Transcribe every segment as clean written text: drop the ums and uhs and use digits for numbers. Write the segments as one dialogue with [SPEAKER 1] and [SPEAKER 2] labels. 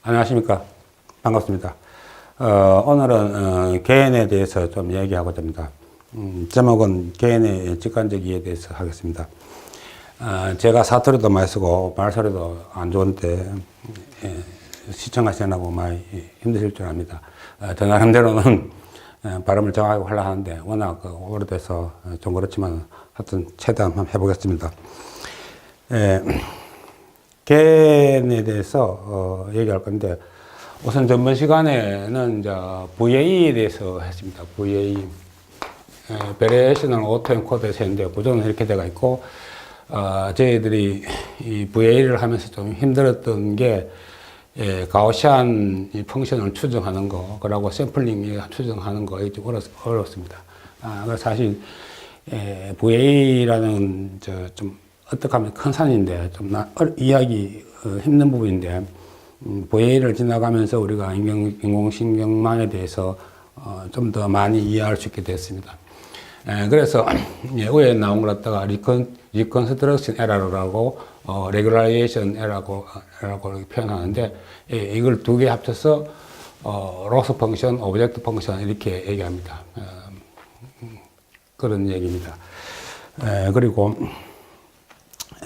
[SPEAKER 1] 안녕하십니까. 반갑습니다. 오늘은 개인에 대해서 좀 얘기하고자 합니다. 제목은 개인의 직관적 이해에 대해서 하겠습니다. 제가 사투리도 많이 쓰고 말소리도 안 좋은데 시청하시느라고 많이 힘드실 줄 압니다. 저 나름대로는 발음을 정확하게 하려 하는데 워낙 오래돼서 좀 그렇지만 하여튼 최대한 한번 해보겠습니다. 개인에 대해서 얘기할 건데 우선 전번 시간에는 이제 VA에 대해서 했습니다. VA Variational Autoencoder에서 했는데 구조는 이렇게 되어 있고 저희들이 이 VA를 하면서 좀 힘들었던 게 가우시안 펑션을 추정하는 거, 그러고 샘플링 추정하는 거, 이게 좀 어렵습니다. 그래서 사실 VA라는 좀 어떻게 하면 큰 산인데 좀 이해하기 힘든 부분인데 VA를 지나가면서 우리가 인공신경망에 대해서 좀 더 많이 이해할 수 있게 됐습니다. 그래서 위에 나온 걸 갖다가 Reconstruction Error라고 Regularization Error라고 표현하는데 이걸 두 개 합쳐서 Loss Function, Object Function 이렇게 얘기합니다. 그런 얘기입니다. 그리고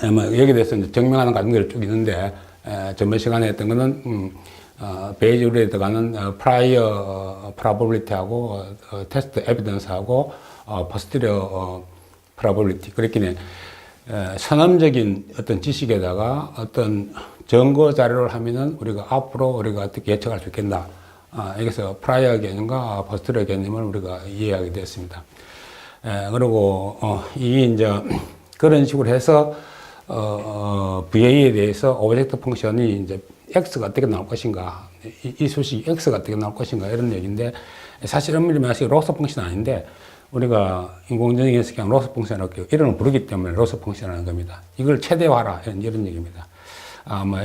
[SPEAKER 1] 여기에 대해서 이제 증명하는 과정들이 쭉 있는데, 전번 시간에 했던 거는, 베이직으로 들어가는 prior probability하고, test evidence하고, posterior probability. 그렇긴 해. 선험적인 어떤 지식에다가 어떤 증거 자료를 하면은 우리가 앞으로 우리가 어떻게 예측할 수 있겠나. 여기서 prior 개념과 posterior 개념을 우리가 이해하게 됐습니다. 그리고, 이게 이제 그런 식으로 해서 VA에 대해서 오브젝트 펑션이 이제 X가 어떻게 나올 것인가, 이 수식이 X가 어떻게 나올 것인가, 이런 얘기인데, 사실 엄밀히 말해서 로스 펑션 아닌데, 우리가 인공지능에서 그냥 로스 펑션이라고 이름을 부르기 때문에 로스 펑션이라는 겁니다. 이걸 최대화라, 이런 얘기입니다.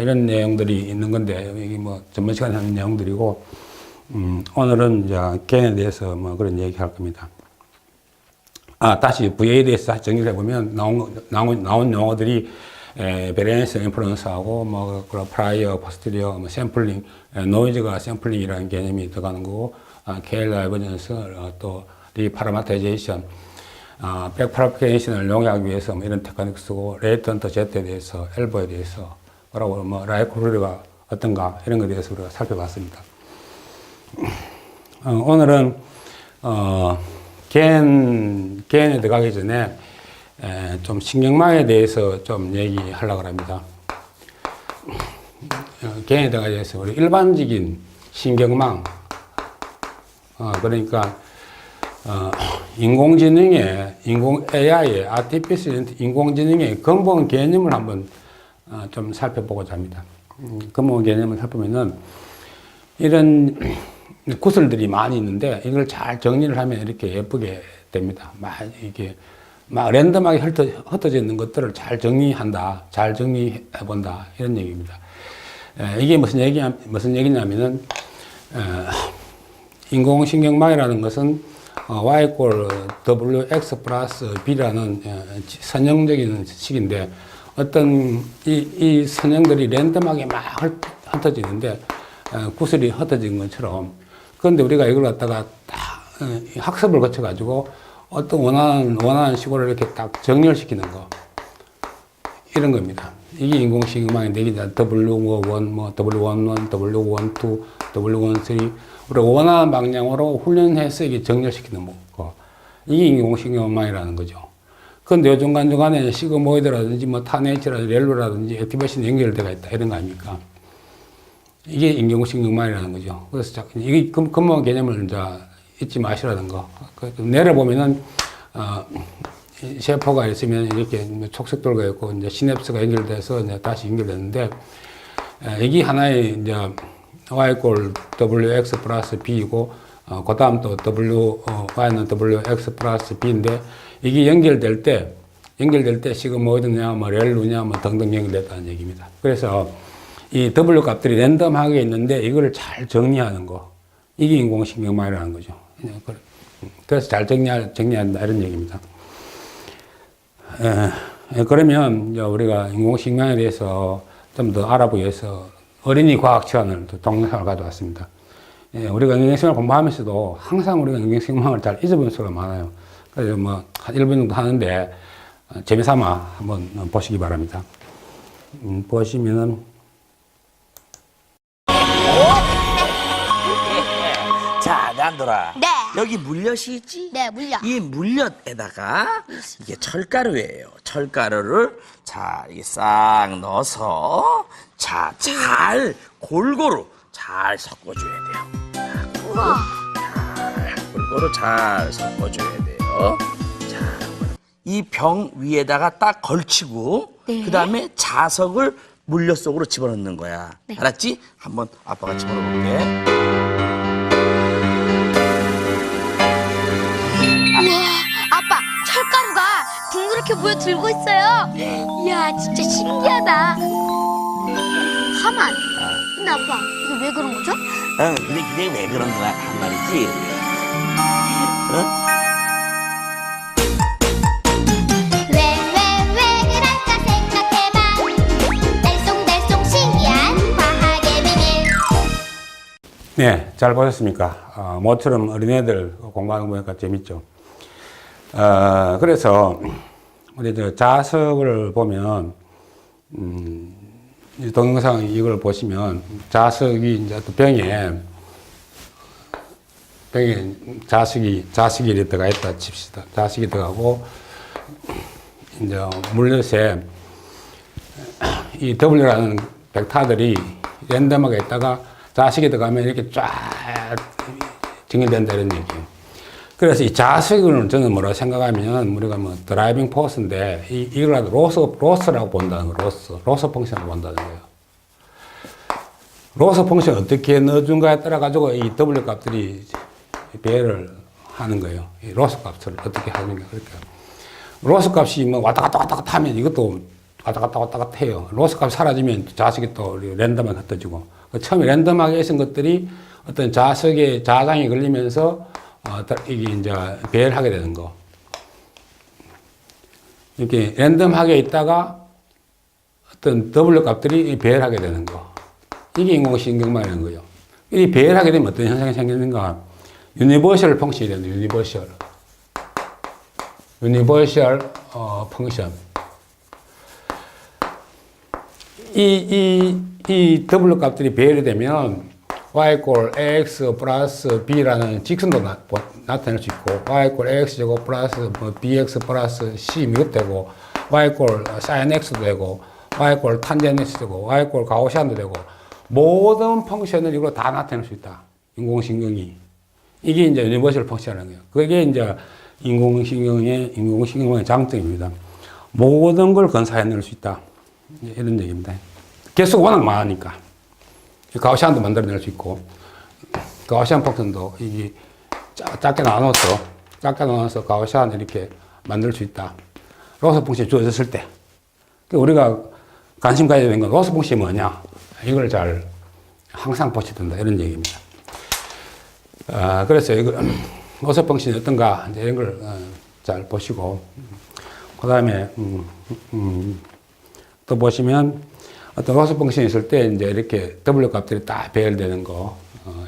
[SPEAKER 1] 이런 내용들이 있는 건데, 이게 전번 시간에 하는 내용들이고, 오늘은 이제 개인에 대해서 그런 얘기 할 겁니다. 다시 VA에 대해서 다시 정리를 해보면, 나온 용어들이, Variance Influence하고, Prior, Posterior, Sampling, Noise가 Sampling이라는 개념이 들어가는 거고, K Divergence, 또, Reparameterization, Backpropagation을 용이하기 위해서 이런 테크닉 쓰고, Latent Z에 대해서, 엘보에 대해서, 그리고 라이코르리가 어떤가, 이런 것에 대해서 우리가 살펴봤습니다. 오늘은, 개인에 들어가기 전에 좀 신경망에 대해서 좀 얘기하려고 합니다. 개인에 들어가기 위해서 우리 일반적인 신경망, 그러니까 인공지능의 AI의 Artificial 인공지능의 근본 개념을 한번 좀 살펴보고자 합니다. 근본 개념을 살펴보면은 이런 구슬들이 많이 있는데 이걸 잘 정리를 하면 이렇게 예쁘게 됩니다. 이게 랜덤하게 흩어져 있는 것들을 잘 정리한다, 잘 정리해 본다, 이런 얘기입니다. 이게 무슨 얘기냐면은 인공신경망이라는 것은 y wx 플러스 b라는 선형적인 식인데 어떤 이 선형들이 랜덤하게 막 흩어지는데 구슬이 흩어진 것처럼. 그런데 우리가 이걸 갖다가 딱 학습을 거쳐가지고 어떤 원하는 식으로 이렇게 딱 정렬시키는 거. 이런 겁니다. 이게 인공신경망인데, 이게 W1, W11, W12, W13. 우리가 원하는 방향으로 훈련해서 이게 정렬시키는 거. 이게 인공신경망이라는 거죠. 그런데 요 중간중간에 시그모이드라든지 타네이츠라든지 렐로라든지 액티베이션이 연결되어 있다. 이런 거 아닙니까? 이게 인공신경망이라는 거죠. 그래서 이게 근본 개념을 이제 잊지 마시라는 거. 내려보면은, 셰퍼가 있으면 이렇게 촉색돌가 있고, 이제 시냅스가 연결돼서 이제 다시 연결되는데, 이게 하나의 이제 y wx 플러스 b이고, 그 다음 또 y는 wx 플러스 b인데, 이게 연결될 때 시그모이드냐, 렐루냐, 등등 연결됐다는 얘기입니다. 그래서 이 W 값들이 랜덤하게 있는데 이걸 잘 정리하는 거. 이게 인공신경망이라는 거죠. 그래서 잘 정리한다, 이런 얘기입니다. 그러면 우리가 인공신경망에 대해서 좀 더 알아보기 위해서 어린이 과학 시간을 동영상을 가져왔습니다. 예, 우리가 영양생활 공부하면서도 항상 우리가 영양생활을 잘 잊어버리는 수가 많아요. 그래서 뭐, 한 1분 정도 하는데, 재미삼아 한번 보시기 바랍니다. 보시면은,
[SPEAKER 2] 자, 난돌아.
[SPEAKER 3] 네.
[SPEAKER 2] 여기 물엿이 있지?
[SPEAKER 3] 네, 물엿.
[SPEAKER 2] 이 물엿에다가 이게 철가루예요. 철가루를 자, 이게 싹 넣어서 자, 잘 골고루 잘 섞어줘야 돼요.
[SPEAKER 3] 우와.
[SPEAKER 2] 골고루 잘 섞어줘야 돼요. 자, 이 병 위에다가 딱 걸치고
[SPEAKER 3] 네.
[SPEAKER 2] 그 다음에 자석을 물엿 속으로 집어넣는 거야.
[SPEAKER 3] 네.
[SPEAKER 2] 알았지? 한번 아빠가 집어넣어볼게.
[SPEAKER 3] 우와, 아빠, 철가루가 둥그렇게 모여 들고 있어요. 이야, 진짜 신기하다. 가만. 근데 아빠, 이게 왜 그런 거죠?
[SPEAKER 2] 근데 그게 왜 그런 거야? 한 말이지?
[SPEAKER 3] 왜 그럴까 생각해봐. 달쏭달쏭 신기한 과학의 비밀.
[SPEAKER 1] 네, 잘 보셨습니까? 모처럼 어린애들 공부하는 거 보니까 재밌죠. 그래서, 우리 자석을 보면, 이 동영상 이걸 보시면, 자석이 이제 또 병에 자석이 이렇게 들어가 있다 칩시다. 자석이 들어가고, 이제 물엿에 이 W라는 벡터들이 랜덤하게 있다가 자석이 들어가면 이렇게 쫙 정리된다 이런 얘기예요. 그래서 이 자석을 저는 뭐라고 생각하면 우리가 뭐 드라이빙 포스인데 이걸 로스라고 본다는 거예요. 로스 펑션을 본다는 거예요. 로스 펑션 어떻게 넣어준가에 따라 가지고 이 W 값들이 배열을 하는 거예요. 이 로스 값을 어떻게 하는가 그렇게. 로스 값이 뭐 왔다 갔다 하면 이것도 왔다 갔다 해요. 로스 값이 사라지면 자석이 또 랜덤하게 흩어지고. 처음에 랜덤하게 있은 것들이 어떤 자석에 자장이 걸리면서 이게 이제 배열하게 되는 거. 이렇게 랜덤하게 있다가 어떤 W 값들이 배열하게 되는 거. 이게 인공신경망이라는 거예요. 이 배열하게 되면 어떤 현상이 생기는가? 유니버셜 펑션이 되는 유니버셜 펑션. 이 W 값들이 배열이 되면 y 꼴 ax 플러스 b라는 직선도 나타낼 수 있고 y 꼴 ax 제곱 플러스 bx 플러스 c 이것 되고 y 꼴 sin x도 되고 y 꼴 탄젠 x 되고 y 꼴 가우시안도 되고 모든 펑션을 이걸로 다 나타낼 수 있다. 인공신경이. 이게 이제 유니버셜 펑션이라는 거예요. 그게 이제 인공신경의 장점입니다. 모든 걸 건사해낼 수 있다. 이런 얘기입니다. 개수가 워낙 많으니까. 가우시안도 만들어낼 수 있고, 가우시안 펑션도 이게 작게 나눠서 가우시안을 이렇게 만들 수 있다. 로스 펑션이 주어졌을 때. 우리가 관심 가져야 되는 건 로스 펑션이 뭐냐. 이걸 잘 항상 보셔야 된다. 이런 얘기입니다. 그래서 이거 로스 펑션이 어떤가. 이제 이런 걸 잘 보시고, 그 다음에, 또 보시면, 어떤 로스 펑션이 있을 때 이제 이렇게 W 값들이 딱 배열되는 거,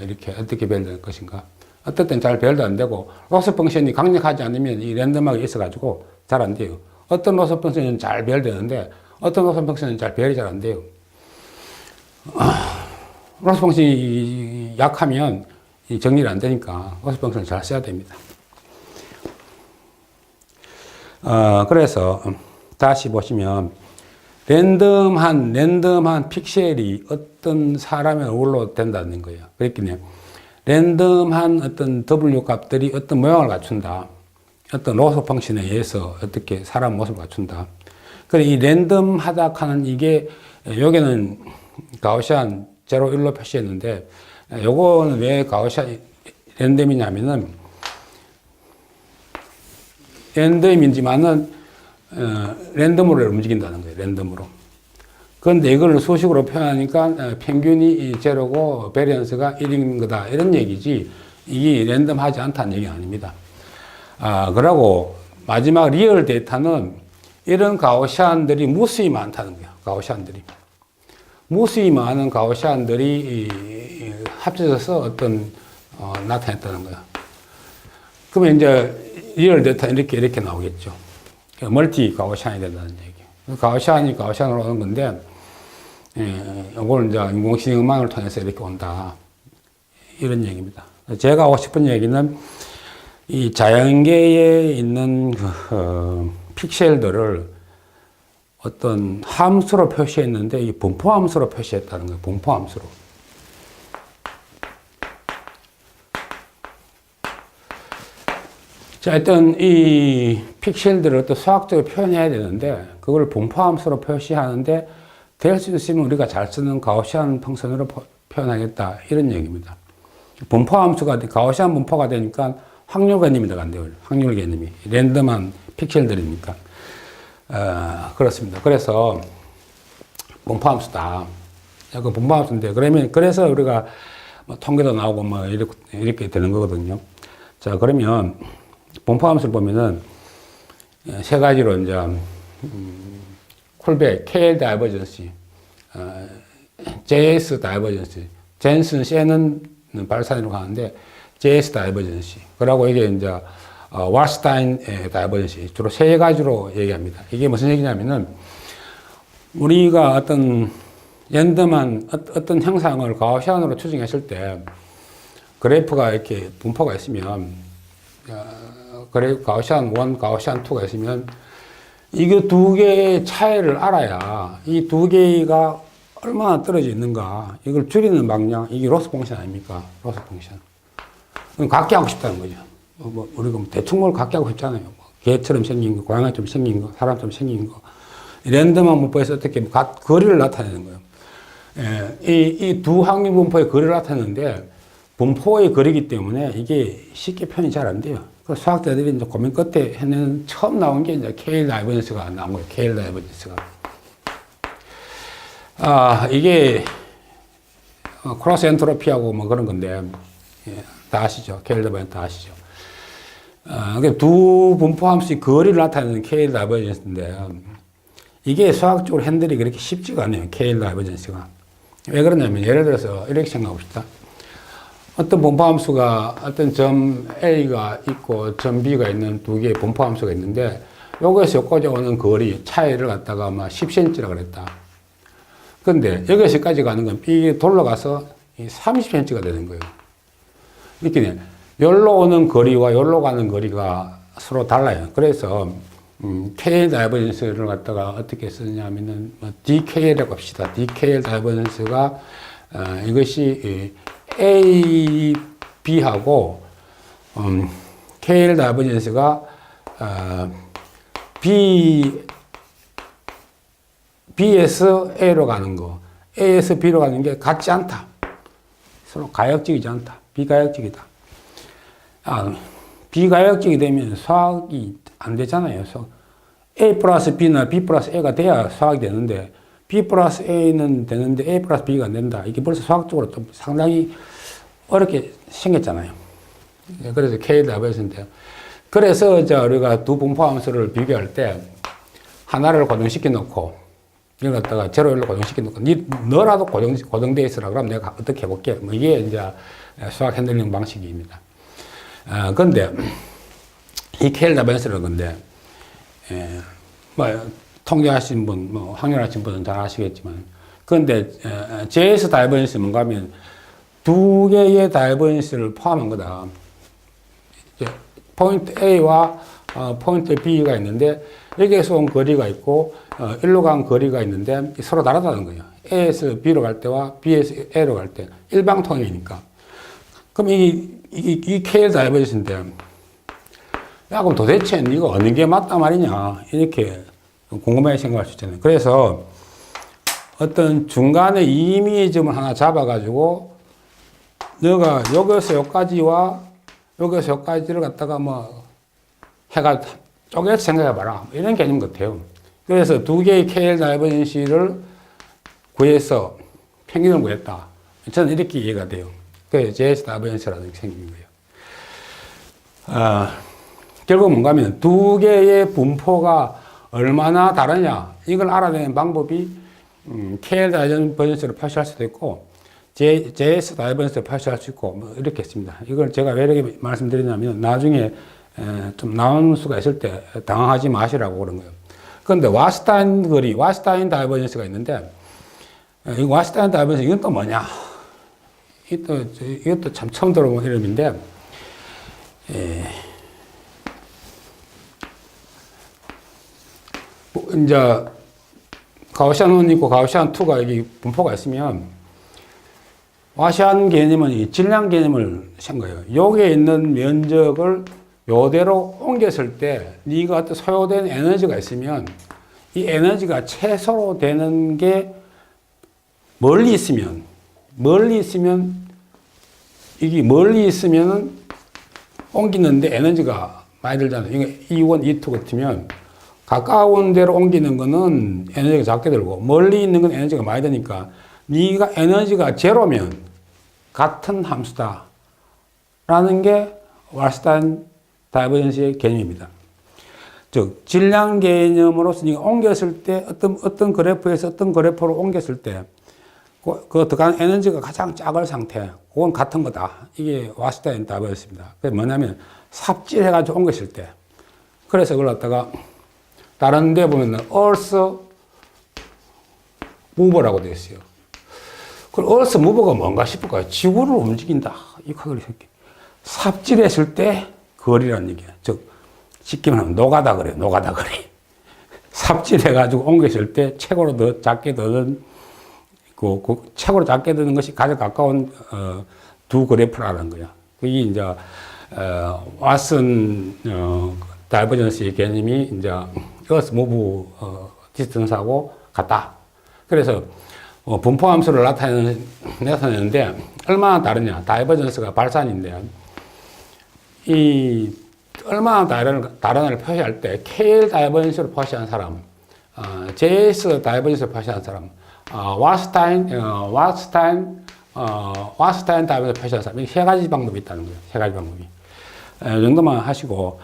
[SPEAKER 1] 이렇게 어떻게 배열될 것인가. 어떨 땐 잘 배열도 안 되고, 로스 펑션이 강력하지 않으면 이 랜덤하게 있어가지고 잘 안 돼요. 어떤 로스 펑션은 잘 배열되는데, 어떤 로스 펑션은 잘 배열이 잘 안 돼요. 로스 펑션이 약하면 정리를 안 되니까 로스 펑션을 잘 써야 됩니다. 그래서 다시 보시면, 랜덤한 픽셀이 어떤 사람의 얼굴로 된다는 거예요. 그랬겠네요. 랜덤한 어떤 W 값들이 어떤 모양을 갖춘다. 어떤 로스 펑션에 의해서 어떻게 사람 모습을 갖춘다. 그래, 이 랜덤하다 하는 이게, 여기는 가우시안 0, 1로 표시했는데, 요거는 왜 가우시안 랜덤이냐면은, 랜덤이지만은, 랜덤으로 움직인다는 거예요. 랜덤으로. 그런데 이걸 수식으로 표현하니까 평균이 제로고 베리언스가 1인 거다. 이런 얘기지 이게 랜덤하지 않다는 얘기가 아닙니다. 그러고 마지막 리얼 데이터는 이런 가우시안들이 무수히 많다는 거예요. 가우시안들이. 무수히 많은 가오시안들이 합쳐져서 어떤 나타냈다는 거야. 그러면 이제 리얼 데이터 이렇게 나오겠죠. 멀티 가오시안이 된다는 얘기. 가오시안으로 오는 건데, 이걸 이제 인공지능망을 통해서 이렇게 온다. 이런 얘기입니다. 제가 하고 싶은 얘기는 이 자연계에 있는 픽셀들을 어떤 함수로 표시했는데 이 분포 함수로 표시했다는 거예요. 분포 함수로. 자, 일단 이 픽셀들을 또 수학적으로 표현해야 되는데 그걸 분포 함수로 표시하는데 될 수 있으면 우리가 잘 쓰는 가우시안 펑션으로 표현하겠다. 이런 얘기입니다. 분포 함수가 가우시안 분포가 되니까 확률 개념이 들어간대요. 확률 개념이. 랜덤한 픽셀들이니까. 그렇습니다. 그래서 분포 함수다. 그 분포 함수인데 그래서 우리가 뭐 통계도 나오고 뭐 이렇게 되는 거거든요. 자, 그러면 분포 함수를 보면은 세 가지로 이제 콜백, KL 다이버전시, JS 다이버전시, 젠슨, 셰는 발산으로 가는데 JS 다이버전시. 그러고 이게 이제 왈스타인 다이버전시. 주로 세 가지로 얘기합니다. 이게 무슨 얘기냐면은 우리가 어떤 랜덤한 어떤 형상을 가우시안으로 추정했을 때 그래프가 이렇게 분포가 있으면 가우시안 1, 가우시안 2가 있으면 이게 두 개의 차이를 알아야 이 두 개가 얼마나 떨어져 있는가 이걸 줄이는 방향 이게 로스 펑션 아닙니까? 로스 펑션. 같게 하고 싶다는 거죠. 뭐 우리가 대충 뭘 같게 하고 싶잖아요. 뭐 개처럼 생긴 거, 고양이처럼 생긴 거, 사람처럼 생긴 거. 랜덤한 분포에서 어떻게 거리를 나타내는 거예요. 이 두 확률 분포의 거리를 나타내는데 분포의 거리이기 때문에 이게 쉽게 표현이 잘 안 돼요. 그 수학자들이 이제 고민 끝에 해내는 처음 나온 게 이제 KL 다이버전스가 나온 거예요. KL 다이버전스가. 이게 크로스 엔트로피하고 뭐 그런 건데 다 아시죠? KL 다이버전스 다 아시죠? 두 분포 함수의 거리를 나타내는 KL 다이버전스인데 이게 수학적으로 핸들이 그렇게 쉽지가 않아요. KL 다이버전스가. 왜 그러냐면 예를 들어서 이렇게 생각합시다. 어떤 분포함수가 어떤 점 A가 있고 점 B가 있는 두 개의 분포함수가 있는데 여기에서 여기까지 오는 거리 차이를 갖다가 막 10cm라 그랬다. 근데 여기서 여기까지 가는 건 이게 돌아가서 30cm가 되는 거예요. 이렇게 돼. 여기로 오는 거리와 여기로 가는 거리가 서로 달라요. 그래서 KL 다이버전스를 갖다가 어떻게 쓰냐면은 DKL이라고 합시다. DKL 다이버전스가 이것이 A, B하고 KL 다이버전스가 B에서 A로 가는 거, A에서 B로 가는 게 같지 않다. 서로 가역적이지 않다. 비가역적이다. 비가역적이 되면 수학이 안 되잖아요. A 플러스 B나 B 플러스 A가 돼야 수학이 되는데 B 플러스 A는 되는데 A 플러스 B가 안 된다. 이게 벌써 수학적으로 좀 상당히 어렵게 생겼잖아요. 그래서 KL 다이버전스인데요. 그래서 우리가 두 분포함수를 비교할 때 하나를 고정시켜 놓고 이걸 갖다가 제로일로 고정시켜 놓고 너라도 고정되어 있으라 그러면 내가 어떻게 해볼게. 뭐 이게 이제 수학 핸들링 방식입니다. 근데 이 KL 다이버전스라는 건데 뭐 통계하신 분, 뭐 확률하신 분은 잘 아시겠지만, 그런데 JS 다이버전스 뭔가 하면 두 개의 다이버전스를 포함한 거다. 포인트 A와 포인트 B가 있는데 여기에서 온 거리가 있고 일로 간 거리가 있는데 서로 다르다는 거예요. A에서 B로 갈 때와 B에서 A로 갈 때 일방통행이니까. 그럼 이 KL 다이버전스인데 야, 그럼 도대체 이거 어느 게 맞단 말이냐 이렇게 궁금하게 생각할 수 있잖아요. 그래서 어떤 중간에 임의점을 하나 잡아가지고 너가 여기서 여기까지와 여기서 여기까지를 갖다가 뭐 해가 쪼개서 생각해봐라 이런 개념 같아요. 그래서 두 개의 KL 다이버전시를 구해서 평균을 구했다. 저는 이렇게 이해가 돼요. 그래서 JS 다이버전시라는 게 생긴 거예요. 결국 뭔가 하면 두 개의 분포가 얼마나 다르냐 이걸 알아내는 방법이 KL 다이버전스를 표시할 수도 있고, JS 다이버전스를 표시할 수 있고, 뭐 이렇게 했습니다. 이걸 제가 왜 이렇게 말씀드리냐면, 나중에 좀 나오는 수가 있을 때 당황하지 마시라고 그런 거예요. 그런데 와스타인 다이버전스가 있는데, 이 와스타인 다이버전스, 이건 또 뭐냐? 이것도 참 처음 들어본 이름인데, 이제, 가우시안 1 있고 가우시안 2가 여기 분포가 있으면, 와시안 개념은 이 질량 개념을 쓴 거예요. 여기에 있는 면적을 요대로 옮겼을 때, 네가 어떤 소요된 에너지가 있으면, 이 에너지가 최소로 되는 게 멀리 있으면, 이게 멀리 있으면은 옮기는데 에너지가 많이 들잖아요. 이게 E1, E2 같으면 가까운 데로 옮기는 거는 에너지가 작게 들고 멀리 있는 건 에너지가 많이 드니까 네가 에너지가 제로면 같은 함수다 라는 게 왈스타인 다이버전스의 개념입니다. 즉 질량 개념으로서 네가 옮겼을 때 어떤 그래프에서 어떤 그래프로 옮겼을 때 그 들어간 에너지가 가장 작은 상태, 그건 같은 거다. 이게 와스타인 다이버전스입니다. 그게 뭐냐면 삽질해가지고 옮겼을 때. 그래서 그걸 갖다가 다른 데 보면은 Earth Mover라고 되어 있어요. 그 Earth Mover가 뭔가 싶을까요? 지구를 움직인다. 이 거리를 삽질했을 때 거리라는 얘기야. 즉 쉽게 말하면 노가다 거리, 노가다 거리. 삽질해가지고 옮겼을 때 최고로 더 작게 드는 최고로 작게 드는 것이 가장 가까운 두 그래프라는 거야. 그게 이제 왓슨 다이버전스의 개념이 이제 Earth Move Distance하고 같다. 그래서 분포 함수를 나타내는데 얼마나 다르냐? 다이버전스가 발산인데 이 얼마나 다르냐를 표시할 때 KL 다이버전스를 표시한 사람, JS 다이버전스를 표시한 사람, 와스타인 다이버전스를 표시한 사람, 이 세 가지 방법이 있다는 거예요. 세 가지 방법이. 이 정도만 하시고,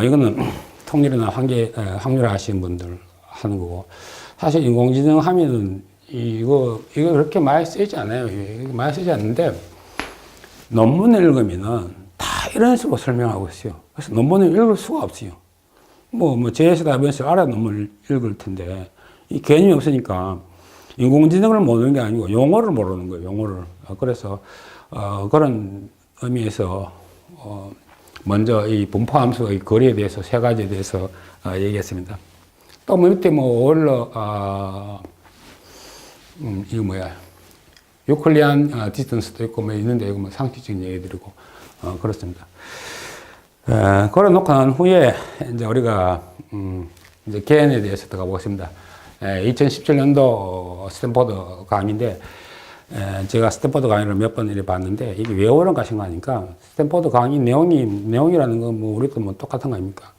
[SPEAKER 1] 이거는 통일이나 확률화 하시는 분들 하는 거고, 사실 인공지능 하면은 이거 그렇게 많이 쓰이지 않아요. 많이 쓰이지 않는데, 논문을 읽으면은 다 이런 식으로 설명하고 있어요. 그래서 논문을 읽을 수가 없어요. JS 다이버전스 알아야 논문을 읽을 텐데, 이 개념이 없으니까 인공지능을 모르는 게 아니고 용어를 모르는 거예요, 용어를. 그래서, 그런 의미에서, 먼저 이 분포 함수의 거리에 대해서 세 가지에 대해서 얘기했습니다. 또 밑에 오일러, 이거 뭐야. 유클리안 디스턴스도 있고 있는데 이거 상식적인 얘기 드리고, 그렇습니다. 걸어 놓고 난 후에 이제 우리가, 이제 개인에 대해서 들어가 보겠습니다. 2017년도 스탠포드 강의인데, 제가 스탠포드 강의를 몇 번 이렇게 봤는데, 이게 왜 오는 것인가 하니까, 스탠포드 강의 내용이라는 건 우리도 똑같은 거 아닙니까?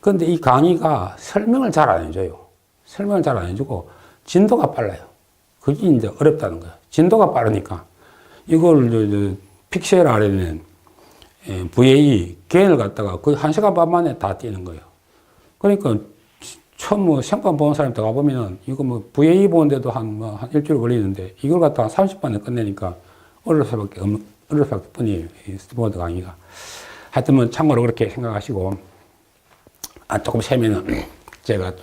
[SPEAKER 1] 그런데 이 강의가 설명을 잘 안 해줘요. 설명을 잘 안 해주고, 진도가 빨라요. 그게 이제 어렵다는 거예요. 진도가 빠르니까, 이걸 픽셀 아래는 VA, 개인을 갖다가 거의 1시간 반 만에 다 뛰는 거예요. 그러니까, 처음 시험관 보는 사람이 들어가 보면은 이거 VA 보는데도 한 일주일 걸리는데 이걸 갖다가 30분에 끝내니까 어려울 수밖에 뿐이에요. 이 스탠포드 강의가. 하여튼 참고로 그렇게 생각하시고, 조금 제가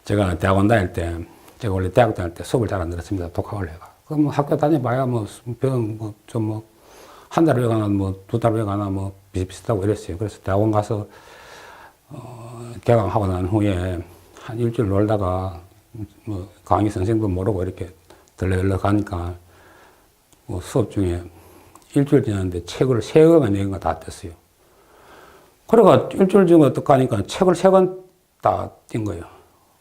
[SPEAKER 1] 제가 대학원 다닐 때, 제가 원래 대학 다닐 때 수업을 잘 안 들었습니다. 독학을 해가. 그럼 학교 다녀봐야 한 달 후에 가나 두 달 후에 가나 비슷비슷하고 이랬어요. 그래서 대학원 가서 개강하고 난 후에 한 일주일 놀다가 강의 선생님도 모르고 이렇게 들러들러 가니까 수업 중에 일주일 지났는데 책을 3권가 4권가 다 뗐어요. 그래가 일주일 지나고 어떡하니까 책을 3권 다 띈 거예요.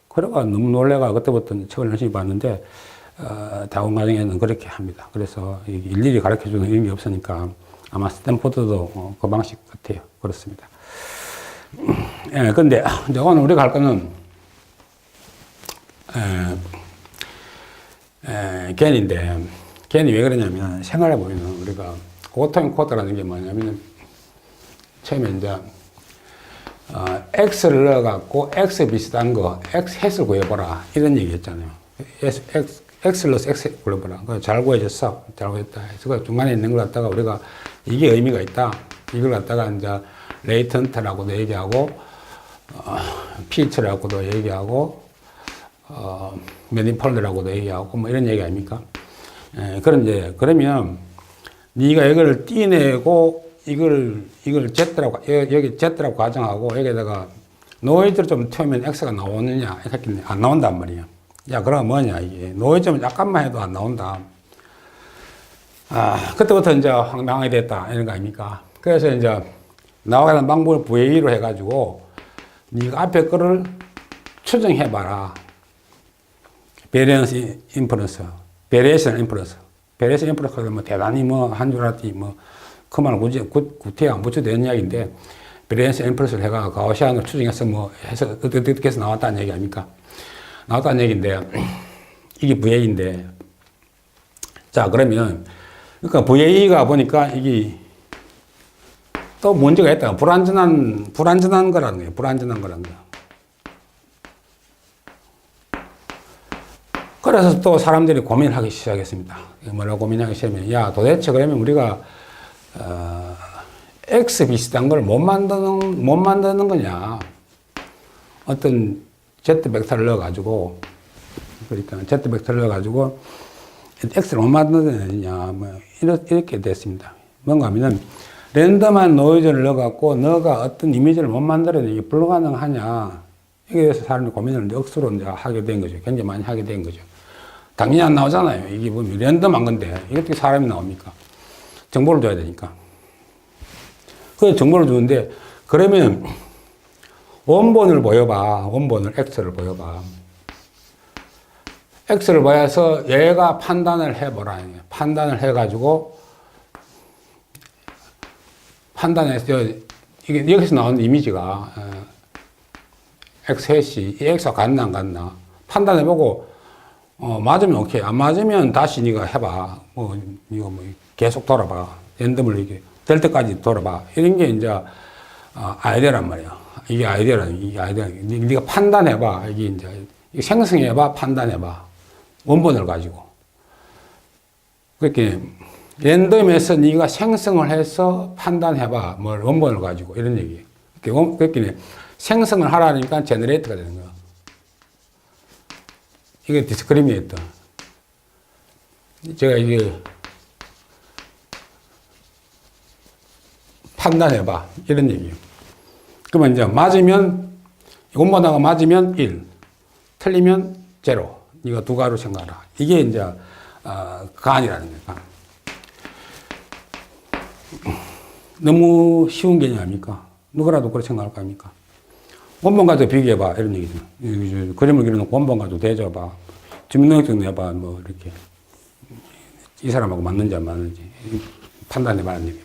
[SPEAKER 1] 그래가 너무 놀래가 그때부터 책을 열심히 봤는데 대학원 과정에는 그렇게 합니다. 그래서 일일이 가르쳐주는 의미 없으니까 아마 스탠포드도 그 방식 같아요. 그렇습니다. 예, 근데, 이제 오늘 우리가 할 거는, 겐인데, 겐이 왜 그러냐면, 생활해보면 우리가, 고토인 코드라는 게 뭐냐면, 처음에 이제, X를 넣어갖고, X 비슷한 거, X 햇을 구해보라. 이런 얘기 했잖아요. X로서 X 굴러보라. 잘 구해졌어. 잘 구했다. 그래서 중간에 있는 걸 갖다가 우리가 이게 의미가 있다. 이걸 갖다가 이제 레이턴트라고도 얘기하고, 피처라고도 얘기하고, 매니폴드라고도 얘기하고, 뭐 이런 얘기 아닙니까? 그러면, 네가 이걸 띄내고, 이걸 Z라고, 여기 Z라고 가정하고, 여기다가 노이즈를 좀 태우면 X가 나오느냐? 이렇게 안 나온단 말이야. 야, 그럼 뭐냐, 이게. 노이즈는 약간만 해도 안 나온다. 그때부터 이제 황당하게 됐다. 이런 거 아닙니까? 그래서 이제, 나와가는 방법을 VA로 해가지고, 네가 앞에 거를 추정해봐라. 베리언스 인퍼런스, 베리에이션 인퍼런스. 베리에이션 인퍼런스가 뭐 대단히 뭐 한 줄 알았더니 뭐 그 말을 구태에 안 붙여도 되는 이야기인데, 베리에이션 인퍼런스를 해가 가우시안을 추정해서 뭐 해서 어떻게 해서 나왔다는 얘기 아닙니까? 나왔다는 얘기인데, 이게 VA인데, 자, 그러면, 그러니까 VA가 보니까 이게 또 문제가 있다. 불완전한 거라는 거예요. 불완전한 거라는 거예요. 그래서 또 사람들이 고민을 하기 시작했습니다. 뭐라고 고민하기 시작하면, 야, 도대체 그러면 우리가, X 비슷한 걸 못 만드는 거냐. 어떤 Z 벡터를 넣어가지고, 그러니까 Z 벡터를 넣어가지고, X를 못 만드느냐. 뭐, 이렇게 됐습니다. 뭔가 하면은, 랜덤한 노이즈를 넣어갖고, 너가 어떤 이미지를 못 만들어내기 불가능하냐. 이게 대해서 사람들이 고민을 억수로 이제 하게 된 거죠. 굉장히 많이 하게 된 거죠. 당연히 안 나오잖아요. 이게 뭐 랜덤한 건데. 이게 어떻게 사람이 나옵니까? 정보를 줘야 되니까. 그래서 정보를 주는데, 그러면 원본을 보여봐. 원본을, X를 보여봐. X를 보여서 얘가 판단을 해보라. 판단을 해가지고, 판단해서, 이게 여기서 나오는 이미지가, X 해시, 이 X가 같나 안 같나. 판단해보고, 맞으면 오케이. 안 맞으면 다시 네가 해봐. 이거 계속 돌아봐. 랜덤을 이게 될 때까지 돌아봐. 이런 게 이제, 아이디어란 말이야. 이게 아이디어. 네가 판단해봐. 이게 이제, 생성해봐. 판단해봐. 원본을 가지고. 그렇게, 랜덤에서 네가 생성을 해서 판단해봐. 뭘 원본을 가지고. 이런 얘기예요. 그렇게 생성을 하라니까 제너레이터가 되는 거야. 이게 디스크리미네이터. 제가 이게 판단해봐. 이런 얘기예요. 그러면 이제 맞으면, 원본하고 맞으면 1, 틀리면 0. 네가 두 가로 생각하라. 이게 이제, 간이라는 거예요. 간. 너무 쉬운 개념 아닙니까? 누구라도 그렇게 생각할 거 아닙니까? 원본 가지고 비교해봐. 이런 얘기죠. 그림을 그려놓고 원본 가지고 대줘봐. 주민등록증 내봐. 뭐, 이렇게. 이 사람하고 맞는지 안 맞는지. 판단해봐라는 얘기.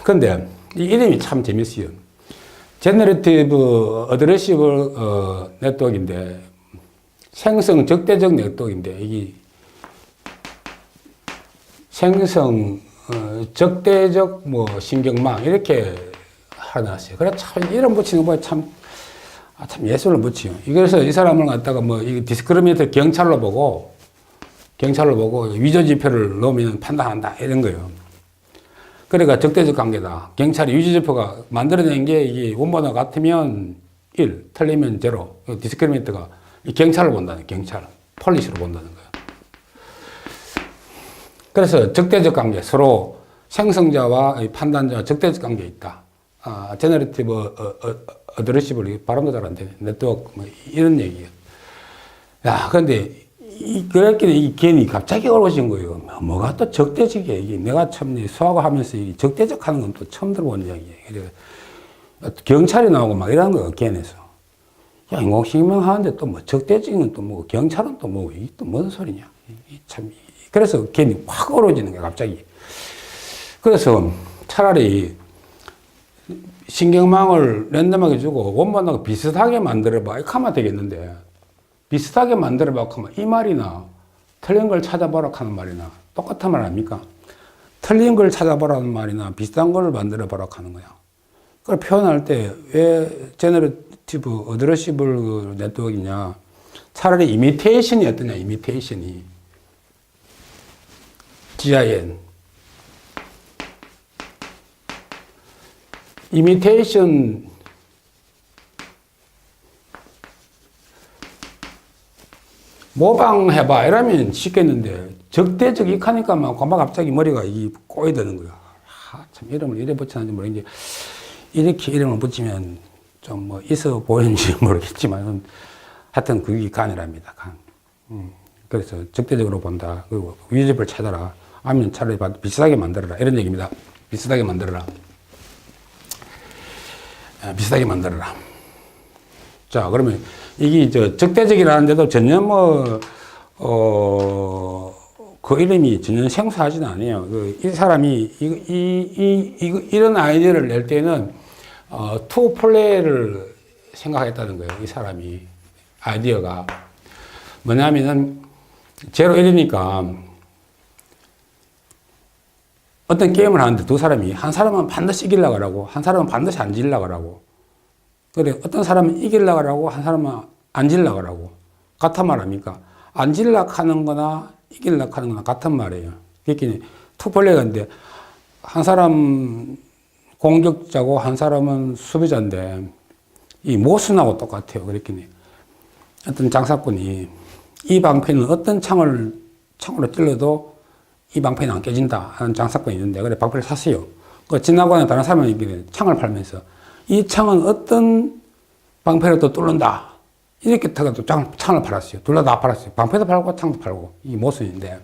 [SPEAKER 1] 근데, 이 이름이 참 재밌어요. 제너레이티브 어드레시블 네트워크인데, 생성 적대적 네트워크인데, 이게, 생성, 적대적 뭐 신경망 이렇게 해놨어요. 그래 참 이름 붙이는 거 참 예술을 붙이요. 그래서 이 사람을 갖다가 뭐 이 디스크리미네이터 경찰로 보고 위조 지표를 넣으면 판단한다 이런 거예요. 그러니까 적대적 관계다. 경찰이 위조 지표가 만들어낸 게 이게 원본과 같으면 1, 틀리면 0. 디스크리미네이터가 경찰을 본다는 경찰, 폴리스로 본다는 거예요. 그래서 적대적 관계, 서로 생성자와 판단자와 적대적 관계에 있다. 제너레이티브 어드레시블 발음도 잘 안 되네. 네트워크 뭐 이런 얘기예요. 야, 근데 그렇게 이 개념이 갑자기 어려워진 거예요. 뭐가 또 적대적이야. 이게 내가 참 수학을 하면서 이 적대적 하는 건 또 처음 들어본 이야기예요. 경찰이 나오고 막 이러는 거예요. 개념에서. 야, 인공신명 하는데 또 뭐 적대적인 건 또 뭐고 경찰은 또 뭐고 이게 또 뭔 소리냐. 참. 그래서 개념이 확 어려워지는 거야, 갑자기. 그래서 차라리 신경망을 랜덤하게 주고 원본하고 비슷하게 만들어봐. 이렇게 하면 되겠는데, 비슷하게 만들어봐. 하면 이 말이나 틀린 걸 찾아보라 하는 말이나 똑같은 말 아닙니까? 틀린 걸 찾아보라는 말이나 비슷한 걸 만들어보라 하는 거야. 그걸 표현할 때 왜 제너레이티브 어드레시블 네트워크이냐? 차라리 이미테이션이 어떠냐, 이미테이션이. GIN. 이미테이션, 모방해봐. 이러면 쉽겠는데, 적대적 익하니까 막 갑자기 머리가 꼬이드는 거야. 참, 이름을 이래 붙였는지 모르겠는데, 이렇게 이름을 붙이면 좀 뭐 있어 보이는지 모르겠지만, 하여튼 그게 간이랍니다, 간. 그래서 적대적으로 본다. 그리고 위집을 찾아라. 아니면 차라리 비슷하게 만들어라. 이런 얘기입니다. 비슷하게 만들어라. 비슷하게 만들어라. 자, 그러면 이게 적대적이라는데도 전혀 그 이름이 전혀 생소하지는 않아요. 이 사람이 이런 아이디어를 낼 때는 투 플레이를 생각했다는 거예요. 이 사람이 아이디어가 뭐냐면은 제로 1이니까 어떤 게임을 하는데 두 사람이 한 사람은 반드시 이기려고 하고 한 사람은 반드시 안 지려고 하고 그래 어떤 사람은 이기려고 하고 한 사람은 안 지려고 하고 같은 말 아닙니까? 안 지려고 하는 거나 이기려고 하는 거나 같은 말이에요. 그러니까 투플레이인데 한 사람 공격자고 한 사람은 수비자인데 이 모순하고 똑같아요. 그랬더니 어떤 장사꾼이 이 방패는 어떤 창으로 찔러도 이 방패는 안 깨진다 하는 장사꾼이 있는데 그래 방패를 샀어요. 그 지나가는 다른 사람이 창을 팔면서 이 창은 어떤 방패라도 뚫는다 이렇게 또 창을 팔았어요. 둘 다 팔았어요. 방패도 팔고 창도 팔고 이 모순인데